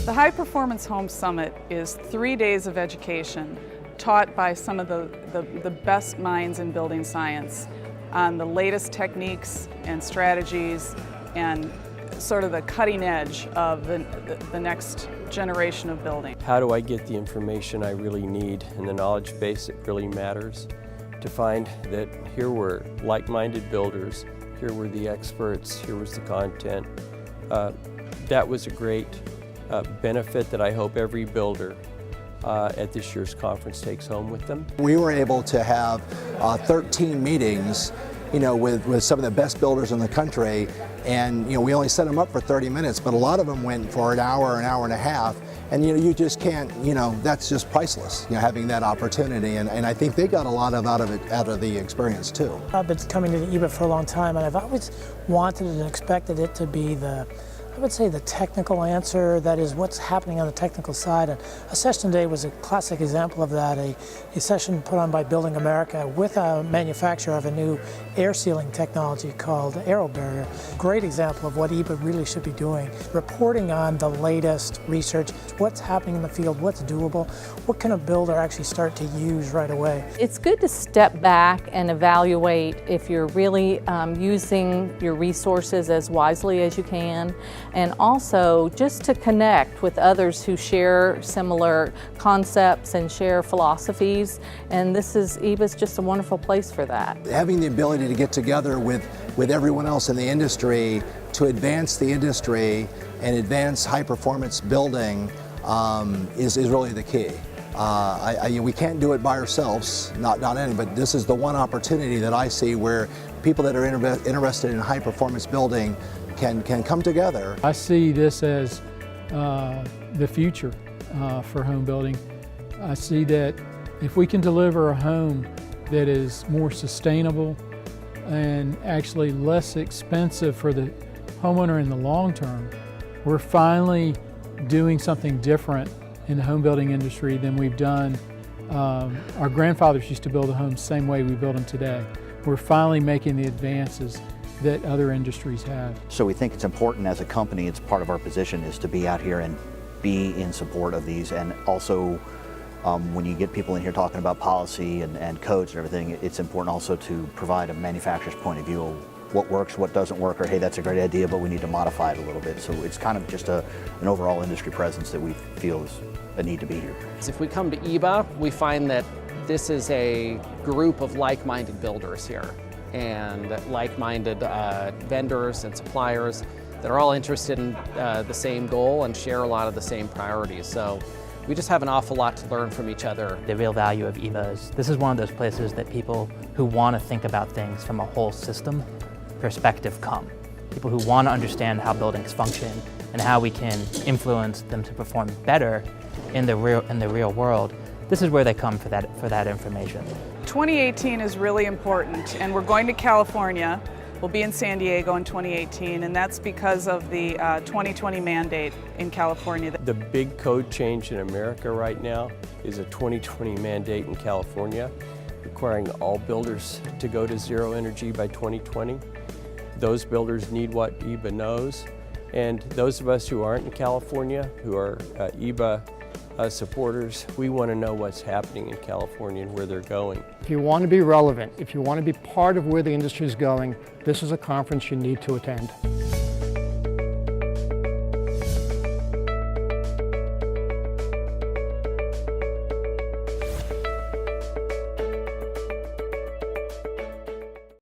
The High Performance Home Summit is 3 days of education taught by some of the best minds in building science on the latest techniques and strategies and sort of the cutting edge of the next generation of building. How do I get the information I really need and the knowledge base that really matters to find that here were like-minded builders, here were the experts, here was the content. That was a great benefit that I hope every builder at this year's conference takes home with them. We were able to have 13 meetings, with some of the best builders in the country, and we only set them up for 30 minutes, but a lot of them went for an hour and a half, and you just can't, that's just priceless, having that opportunity, and I think they got a lot out of the experience too. I've been coming to the EEBA for a long time, and I've always wanted and expected it to be I would say the technical answer, that is what's happening on the technical side. And a session today was a classic example of that, a session put on by Building America with a manufacturer of a new air sealing technology called AeroBarrier. Great example of what EEBA really should be doing. Reporting on the latest research, what's happening in the field, what's doable, what can a builder actually start to use right away. It's good to step back and evaluate if you're really using your resources as wisely as you can, and also just to connect with others who share similar concepts and share philosophies, and EEBA's just a wonderful place for that. Having the ability to get together with everyone else in the industry to advance the industry and advance high performance building is really the key. We can't do it by ourselves, not any, but this is the one opportunity that I see where people that are interested in high performance building can come together. I see this as the future for home building. I see that if we can deliver a home that is more sustainable and actually less expensive for the homeowner in the long term, we're finally doing something different in the home building industry than we've done. Our grandfathers used to build a home the same way we build them today. We're finally making the advances that other industries have. So we think it's important as a company, it's part of our position is to be out here and be in support of these, and also when you get people in here talking about policy and codes and everything, it's important also to provide a manufacturer's point of view of what works, what doesn't work, or hey, that's a great idea, but we need to modify it a little bit. So it's kind of just an overall industry presence that we feel is a need to be here. If we come to EEBA, we find that this is a group of like-minded builders here, and like-minded vendors and suppliers that are all interested in the same goal and share a lot of the same priorities. So we just have an awful lot to learn from each other. The real value of EEBA is this is one of those places that people who want to think about things from a whole system perspective come. People who want to understand how buildings function and how we can influence them to perform better in the real world. This is where they come for that information. 2018 is really important, and we're going to California. We'll be in San Diego in 2018, and that's because of the 2020 mandate in California. The big code change in America right now is a 2020 mandate in California, requiring all builders to go to zero energy by 2020. Those builders need what EEBA knows, and those of us who aren't in California, who are EEBA supporters, we want to know what's happening in California and where they're going. If you want to be relevant, if you want to be part of where the industry is going, this is a conference you need to attend.